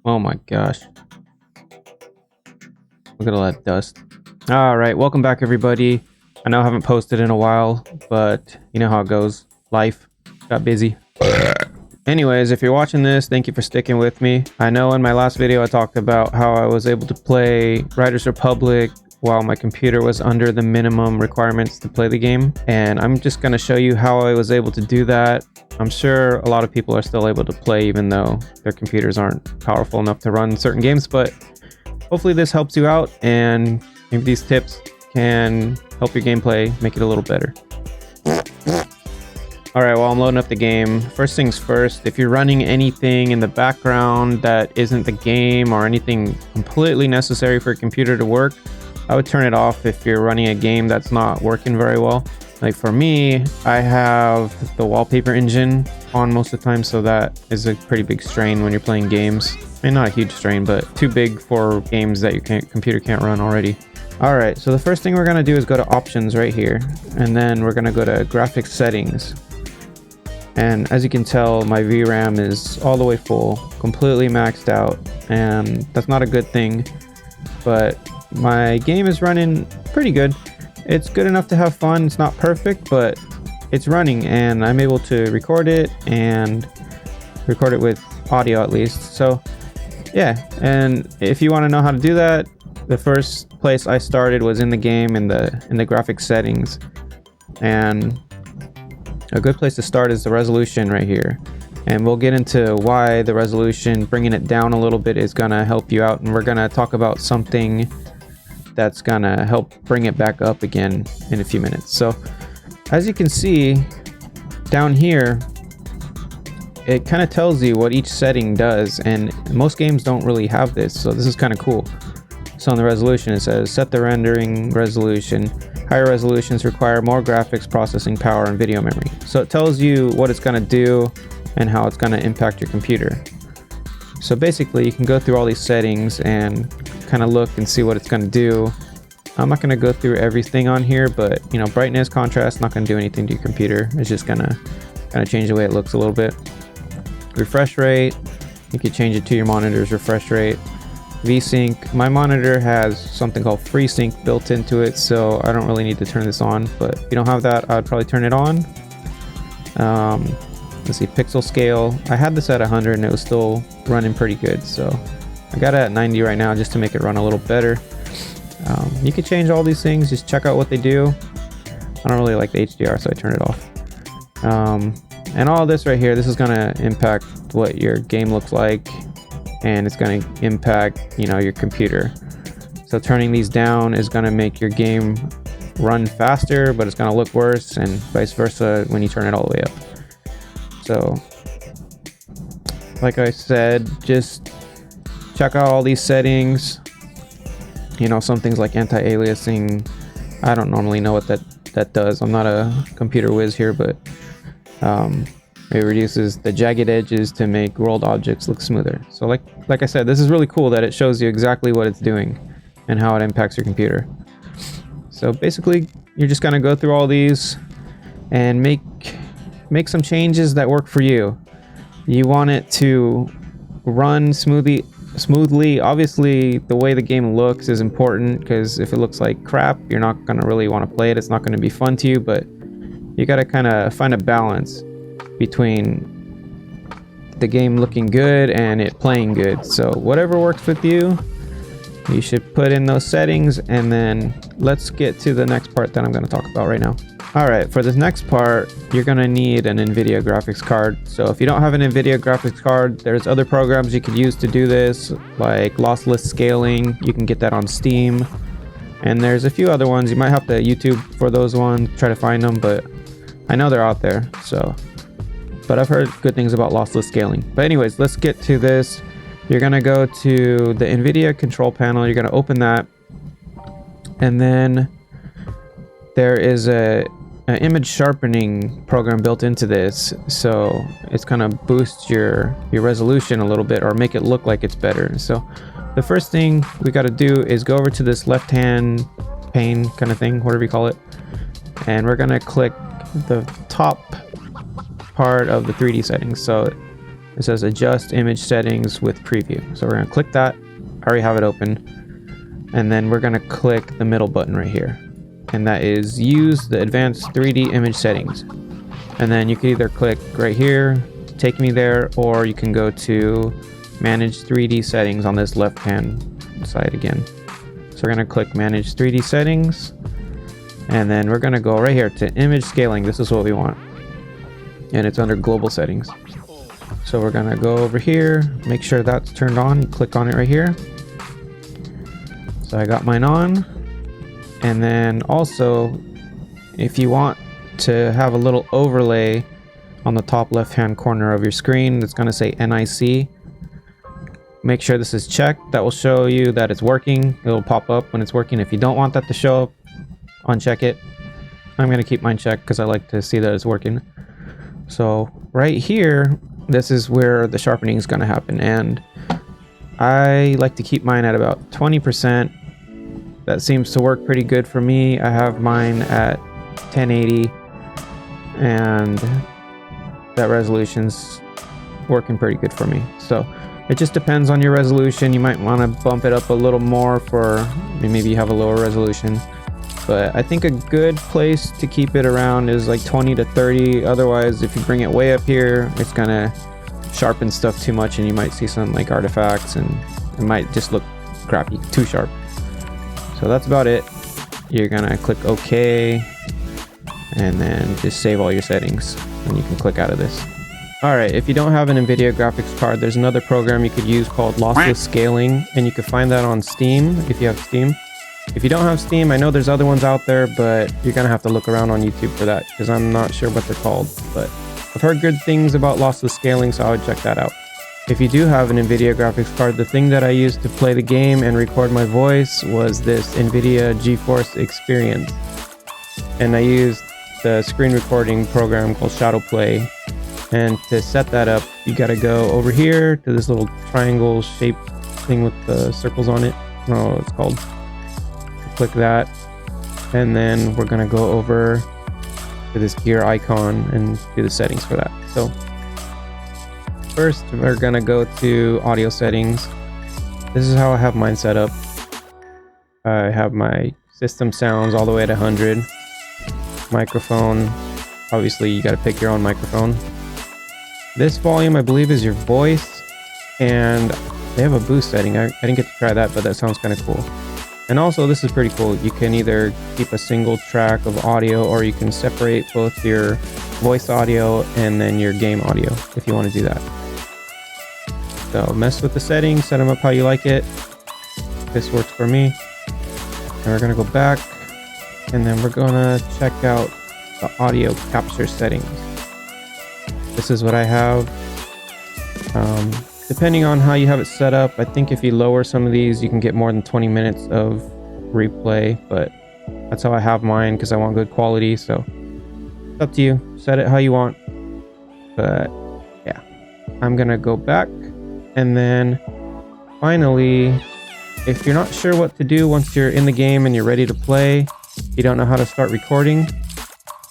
Oh my gosh. Look at all that dust. Alright, welcome back everybody. I know I haven't posted in a while, but you know how it goes. Life got busy. Anyways, if you're watching this, thank you for sticking with me. I know in my last video I talked about how I was able to play Riders Republic while my computer was under the minimum requirements to play the game. And I'm just going to show you how I was able to do that. I'm sure a lot of people are still able to play even though their computers aren't powerful enough to run certain games, but hopefully this helps you out and maybe these tips can help your gameplay make it a little better. Alright, while I'm loading up the game, first things first, if you're running anything in the background that isn't the game or anything completely necessary for a computer to work, I would turn it off if you're running a game that's not working very well. Like for me, I have the wallpaper engine on most of the time, so that is a pretty big strain when you're playing games. I mean, not a huge strain, but too big for games that your computer can't run already. Alright, so the first thing we're going to do is go to options right here, and then we're going to go to graphics settings. And as you can tell, my VRAM is all the way full, completely maxed out, and that's not a good thing, but my game is running pretty good. It's good enough to have fun. It's not perfect, but it's running, and I'm able to record it and record it with audio at least. So yeah, and if you want to know how to do that, the first place I started was in the game in the graphics settings, and a good place to start is the resolution right here, and we'll get into why the resolution, bringing it down a little bit, is gonna help you out, and we're gonna talk about something that's gonna help bring it back up again in a few minutes. So as you can see down here, it kind of tells you what each setting does, and most games don't really have this, so this is kind of cool. So on the resolution it says set the rendering resolution. Higher resolutions require more graphics processing power and video memory. So it tells you what it's going to do and how it's going to impact your computer. So basically you can go through all these settings and kind of look and see what it's going to do. I'm not going to go through everything on here, but you know, brightness, contrast, not going to do anything to your computer. It's just going to kind of change the way it looks a little bit. Refresh rate, you can change it to your monitor's refresh rate. VSync, my monitor has something called FreeSync built into it, so I don't really need to turn this on, but if you don't have that, I'd probably turn it on. Let's see, pixel scale, I had this at 100 and it was still running pretty good, so I got it at 90 right now just to make it run a little better. You can change all these things, just check out what they do. I don't really like the HDR, so I turn it off. And all this right here, this is going to impact what your game looks like, and it's going to impact, you know, your computer. So turning these down is going to make your game run faster, but it's going to look worse, and vice versa when you turn it all the way up. So like I said, just check out all these settings. You know, some things like anti-aliasing, I don't normally know what that does. I'm not a computer whiz here, but it reduces the jagged edges to make rolled objects look smoother. So like I said, this is really cool that it shows you exactly what it's doing and how it impacts your computer. So basically, you're just gonna go through all these and make some changes that work for you. You want it to run smoothly. Obviously, the way the game looks is important, because if it looks like crap, you're not gonna really want to play it. It's not gonna be fun to you, but you gotta kind of find a balance between the game looking good and it playing good. So whatever works with you, you should put in those settings, and then let's get to the next part that I'm going to talk about right now. Alright, for this next part, you're going to need an Nvidia graphics card. So if you don't have an Nvidia graphics card, there's other programs you could use to do this, like lossless scaling. You can get that on Steam, and there's a few other ones. You might have to YouTube for those ones, try to find them, but I know they're out there. So but I've heard good things about lossless scaling. But anyways, let's get to this. You're going to go to the Nvidia control panel. You're going to open that, and then there is an image sharpening program built into this, so it's going to boost your resolution a little bit, or make it look like it's better. So the first thing we got to do is go over to this left hand pane kind of thing, whatever you call it, and we're going to click the top part of the 3D settings. So it says adjust image settings with preview. So we're going to click that. I already have it open. And then we're going to click the middle button right here. And that is use the advanced 3D image settings. And then you can either click right here, take me there, or you can go to manage 3D settings on this left hand side again. So we're going to click manage 3D settings. And then we're going to go right here to image scaling. This is what we want. And it's under global settings. So we're going to go over here, make sure that's turned on, click on it right here. So I got mine on. And then also, if you want to have a little overlay on the top left hand corner of your screen, it's going to say NIC. Make sure this is checked. That will show you that it's working. It will pop up when it's working. If you don't want that to show up, uncheck it. I'm going to keep mine checked because I like to see that it's working. So right here, this is where the sharpening is going to happen, and I like to keep mine at about 20%. That seems to work pretty good for me. I have mine at 1080 and that resolution's working pretty good for me. So it just depends on your resolution. You might want to bump it up a little more for maybe you have a lower resolution. But I think a good place to keep it around is like 20 to 30. Otherwise, if you bring it way up here, it's gonna sharpen stuff too much and you might see some like artifacts and it might just look crappy, too sharp. So that's about it. You're gonna click OK and then just save all your settings and you can click out of this. Alright, if you don't have an Nvidia graphics card, there's another program you could use called lossless scaling, and you can find that on Steam if you have Steam. If you don't have Steam, I know there's other ones out there, but you're gonna have to look around on YouTube for that because I'm not sure what they're called. But I've heard good things about lossless scaling, so I would check that out. If you do have an Nvidia graphics card, the thing that I used to play the game and record my voice was this Nvidia GeForce Experience. And I used the screen recording program called Shadowplay. And to set that up, you gotta go over here to this little triangle shaped thing with the circles on it. I don't know what it's called. Click that, and then we're gonna go over to this gear icon and do the settings for that. So first we're gonna go to audio settings. This is how I have mine set up. I have my system sounds all the way at 100. Microphone, obviously you got to pick your own microphone. This volume I believe is your voice, and they have a boost setting. I didn't get to try that, but that sounds kind of cool. And also, this is pretty cool. You can either keep a single track of audio, or you can separate both your voice audio and then your game audio if you want to do that. So mess with the settings, set them up how you like it. This works for me. And we're gonna go back, and then we're gonna check out the audio capture settings. This is what I have. Depending on how you have it set up, I think if you lower some of these, you can get more than 20 minutes of replay, but that's how I have mine because I want good quality. So it's up to you. Set it how you want. But yeah, I'm gonna go back, and then finally, if you're not sure what to do once you're in the game and you're ready to play, you don't know how to start recording,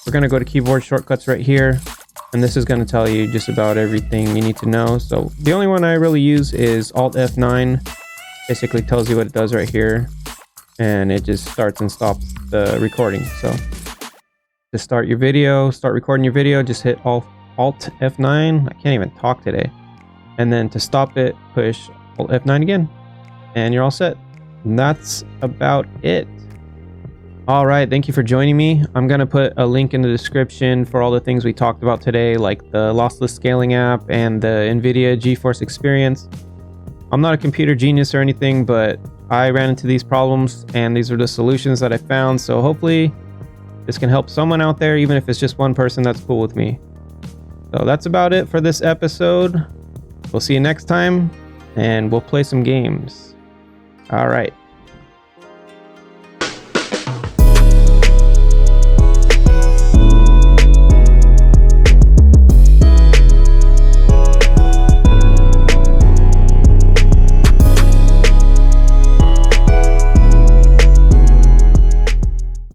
we're gonna go to keyboard shortcuts right here. And this is going to tell you just about everything you need to know. So the only one I really use is Alt F9. Basically tells you what it does right here. And it just starts and stops the recording. So to start your video, start recording your video, just hit Alt F9. I can't even talk today. And then to stop it, push Alt F9 again. And you're all set. And that's about it. All right, thank you for joining me. I'm going to put a link in the description for all the things we talked about today, like the lossless scaling app and the Nvidia GeForce Experience. I'm not a computer genius or anything, but I ran into these problems and these are the solutions that I found. So hopefully this can help someone out there, even if it's just one person that's cool with me. So that's about it for this episode. We'll see you next time, and we'll play some games. All right.